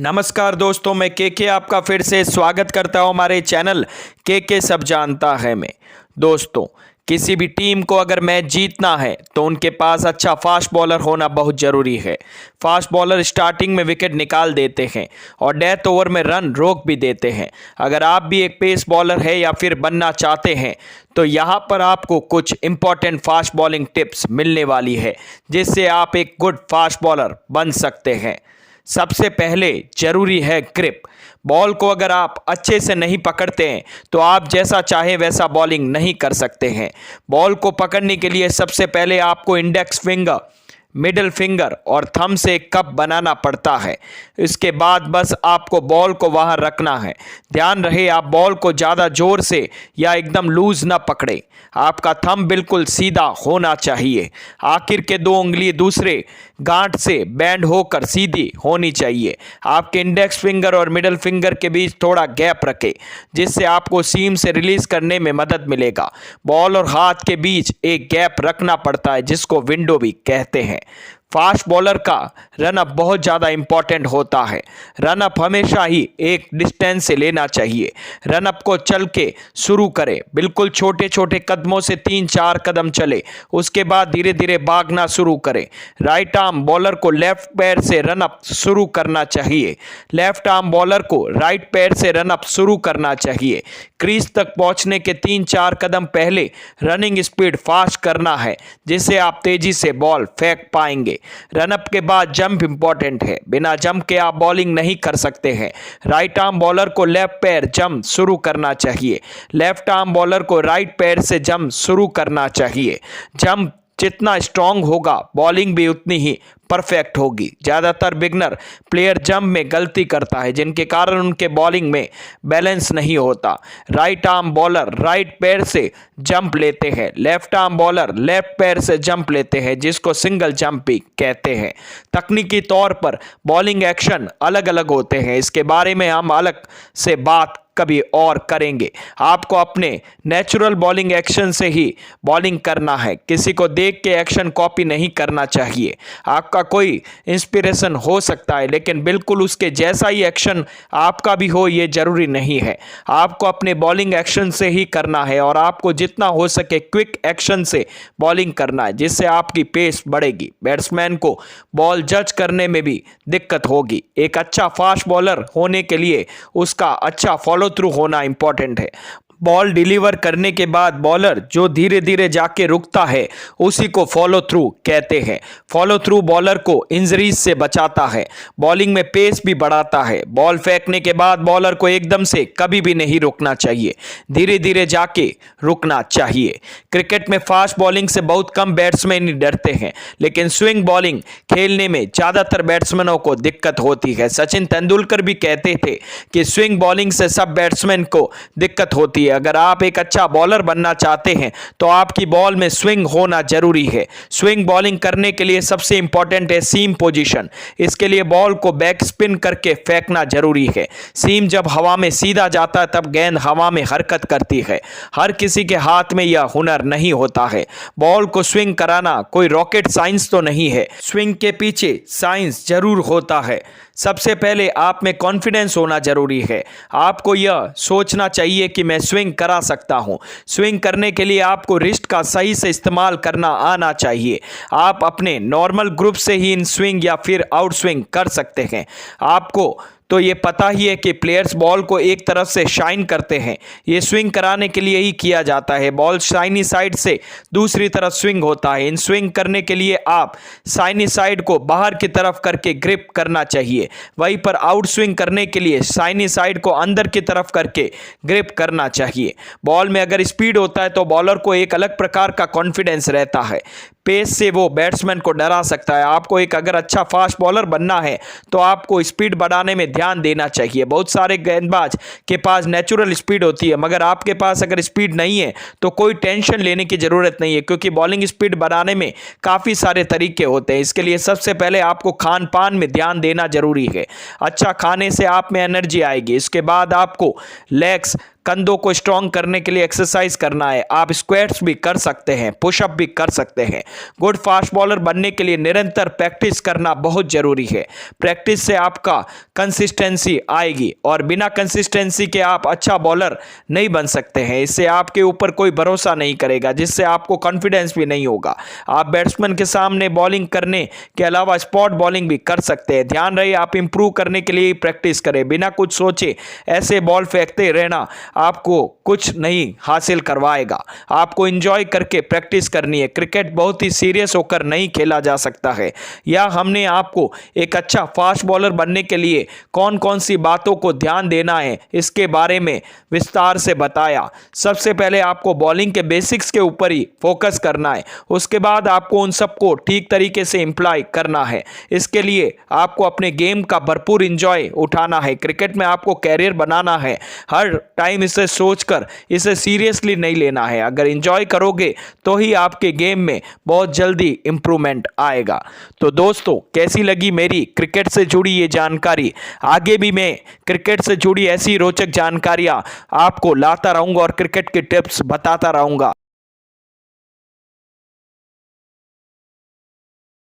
नमस्कार दोस्तों, मैं के आपका फिर से स्वागत करता हूं हमारे चैनल के सब जानता है में। दोस्तों, किसी भी टीम को अगर मैच जीतना है तो उनके पास अच्छा फास्ट बॉलर होना बहुत ज़रूरी है। फास्ट बॉलर स्टार्टिंग में विकेट निकाल देते हैं और डेथ ओवर में रन रोक भी देते हैं। अगर आप भी एक पेस बॉलर है या फिर बनना चाहते हैं तो यहाँ पर आपको कुछ इंपॉर्टेंट फास्ट बॉलिंग टिप्स मिलने वाली है जिससे आप एक गुड फास्ट बॉलर बन सकते हैं। सबसे पहले जरूरी है ग्रिप। बॉल को अगर आप अच्छे से नहीं पकड़ते हैं तो आप जैसा चाहे वैसा बॉलिंग नहीं कर सकते हैं। बॉल को पकड़ने के लिए सबसे पहले आपको इंडेक्स फिंगर, मिडिल फिंगर और थंब से एक कप बनाना पड़ता है। इसके बाद बस आपको बॉल को वहां रखना है। ध्यान रहे आप बॉल को ज़्यादा जोर से या एकदम लूज ना पकड़े। आपका थंब बिल्कुल सीधा होना चाहिए। आखिर के दो उंगली दूसरे गांठ से बैंड होकर सीधी होनी चाहिए। आपके इंडेक्स फिंगर और मिडिल फिंगर के बीच थोड़ा गैप रखें जिससे आपको सीम से रिलीज करने में मदद मिलेगा। बॉल और हाथ के बीच एक गैप रखना पड़ता है जिसको विंडो भी कहते हैं। फास्ट बॉलर का रनअप बहुत ज़्यादा इंपॉर्टेंट होता है। रनअप हमेशा ही एक डिस्टेंस से लेना चाहिए। रनअप को चल के शुरू करें, बिल्कुल छोटे छोटे कदमों से 3-4 कदम चले, उसके बाद धीरे धीरे भागना शुरू करें। राइट आर्म बॉलर को लेफ्ट पैर से रनअप शुरू करना चाहिए। लेफ्ट आर्म बॉलर को राइट पैर से रनअप शुरू करना चाहिए। क्रीज तक पहुंचने के 3-4 कदम पहले रनिंग स्पीड फास्ट करना है जिससे आप तेजी से बॉल फेंक पाएंगे। रनअप के बाद जंप इंपॉर्टेंट है। बिना जंप के आप बॉलिंग नहीं कर सकते हैं। राइट आर्म बॉलर को लेफ्ट पैर जंप शुरू करना चाहिए। लेफ्ट आर्म बॉलर को राइट पैर से जंप शुरू करना चाहिए। जंप जितना स्ट्रांग होगा बॉलिंग भी उतनी ही परफेक्ट होगी। ज़्यादातर बिगनर प्लेयर जंप में गलती करता है जिनके कारण उनके बॉलिंग में बैलेंस नहीं होता। राइट आर्म बॉलर राइट पैर से जंप लेते हैं, लेफ्ट आर्म बॉलर लेफ्ट पैर से जंप लेते हैं जिसको सिंगल जंप भी कहते हैं। तकनीकी तौर पर बॉलिंग एक्शन अलग अलग होते हैं, इसके बारे में हम अलग से बात कभी और करेंगे। आपको अपने नेचुरल बॉलिंग एक्शन से ही बॉलिंग करना है। किसी को देख के एक्शन कॉपी नहीं करना चाहिए। आपका कोई इंस्पिरेशन हो सकता है लेकिन बिल्कुल उसके जैसा ही एक्शन आपका भी हो ये जरूरी नहीं है। आपको अपने बॉलिंग एक्शन से ही करना है और आपको जितना हो सके क्विक एक्शन से बॉलिंग करना है जिससे आपकी पेस बढ़ेगी। बैट्समैन को बॉल जज करने में भी दिक्कत होगी। एक अच्छा फास्ट बॉलर होने के लिए उसका अच्छा फॉलो थ्रू होना इंपॉर्टेंट है। बॉल डिलीवर करने के बाद बॉलर जो धीरे धीरे जाके रुकता है उसी को फॉलो थ्रू कहते हैं। फॉलो थ्रू बॉलर को इंजरीज से बचाता है, बॉलिंग में पेस भी बढ़ाता है। बॉल फेंकने के बाद बॉलर को एकदम से कभी भी नहीं रुकना चाहिए, धीरे धीरे जाके रुकना चाहिए। क्रिकेट में फास्ट बॉलिंग से बहुत कम बैट्समैन ही डरते हैं लेकिन स्विंग बॉलिंग खेलने में ज़्यादातर बैट्समैनों को दिक्कत होती है। सचिन तेंदुलकर भी कहते थे कि स्विंग बॉलिंग से सब बैट्समैन को दिक्कत होती है। अगर आप एक अच्छा बॉलर बनना चाहते हैं तो आपकी बॉल में स्विंग होना जरूरी है। स्विंग बॉलिंग करने के लिए सबसे इंपॉर्टेंट है सीम पोजीशन। इसके लिए बॉल को बैक स्पिन करके फेंकना जरूरी है। सीम जब हवा में सीधा जाता है तब गेंद हवा में हरकत करती है। हर किसी के हाथ में यह हुनर नहीं होता है। बॉल को स्विंग कराना कोई रॉकेट साइंस तो नहीं है, स्विंग के पीछे साइंस जरूर होता है। सबसे पहले आप में कॉन्फिडेंस होना जरूरी है। आपको यह सोचना चाहिए कि मैं स्विंग करा सकता हूं। स्विंग करने के लिए आपको रिस्ट का सही से इस्तेमाल करना आना चाहिए। आप अपने नॉर्मल ग्रुप से ही इन स्विंग या फिर आउट स्विंग कर सकते हैं। आपको तो ये पता ही है कि प्लेयर्स बॉल को एक तरफ से शाइन करते हैं, ये स्विंग कराने के लिए ही किया जाता है। बॉल शाइनी साइड से दूसरी तरफ स्विंग होता है। इन स्विंग करने के लिए आप शाइनी साइड को बाहर की तरफ करके ग्रिप करना चाहिए, वहीं पर आउट स्विंग करने के लिए शाइनी साइड को अंदर की तरफ करके ग्रिप करना चाहिए। बॉल में अगर स्पीड होता है तो बॉलर को एक अलग प्रकार का कॉन्फिडेंस रहता है, पेस से वो बैट्समैन को डरा सकता है। आपको एक अगर अच्छा फास्ट बॉलर बनना है तो आपको स्पीड बढ़ाने में ध्यान देना चाहिए। बहुत सारे गेंदबाज के पास नेचुरल स्पीड होती है मगर आपके पास अगर स्पीड नहीं है तो कोई टेंशन लेने की ज़रूरत नहीं है क्योंकि बॉलिंग स्पीड बढ़ाने में काफ़ी सारे तरीके होते हैं। इसके लिए सबसे पहले आपको खान पान में ध्यान देना जरूरी है। अच्छा खाने से आप में एनर्जी आएगी। इसके बाद आपको लेग्स कंधों को स्ट्रॉन्ग करने के लिए एक्सरसाइज करना है। आप स्क्वाट्स भी कर सकते हैं, पुशअप भी कर सकते हैं। गुड फास्ट बॉलर बनने के लिए निरंतर प्रैक्टिस करना बहुत जरूरी है। प्रैक्टिस से आपका कंसिस्टेंसी आएगी और बिना कंसिस्टेंसी के आप अच्छा बॉलर नहीं बन सकते हैं। इससे आपके ऊपर कोई भरोसा नहीं करेगा, जिससे आपको कॉन्फिडेंस भी नहीं होगा। आप बैट्समैन के सामने बॉलिंग करने के अलावा स्पॉट बॉलिंग भी कर सकते हैं। ध्यान रहे, आप इंप्रूव करने के लिए प्रैक्टिस करें, बिना कुछ सोचे ऐसे बॉल फेंकते रहना आपको कुछ नहीं हासिल करवाएगा। आपको एंजॉय करके प्रैक्टिस करनी है। क्रिकेट बहुत ही सीरियस होकर नहीं खेला जा सकता है। या हमने आपको एक अच्छा फास्ट बॉलर बनने के लिए कौन कौन सी बातों को ध्यान देना है इसके बारे में विस्तार से बताया। सबसे पहले आपको बॉलिंग के बेसिक्स के ऊपर ही फोकस करना है। उसके बाद आपको उन सबको ठीक तरीके से इम्प्लाई करना है। इसके लिए आपको अपने गेम का भरपूर इंजॉय उठाना है। क्रिकेट में आपको कैरियर बनाना है। हर टाइम इसे सोचकर इसे सीरियसली नहीं लेना है। अगर इंजॉय करोगे तो ही आपके गेम में बहुत जल्दी इंप्रूवमेंट आएगा। तो दोस्तों, कैसी लगी मेरी क्रिकेट से जुड़ी ये जानकारी? आगे भी मैं क्रिकेट से जुड़ी ऐसी रोचक जानकारियां आपको लाता रहूंगा और क्रिकेट के टिप्स बताता रहूंगा।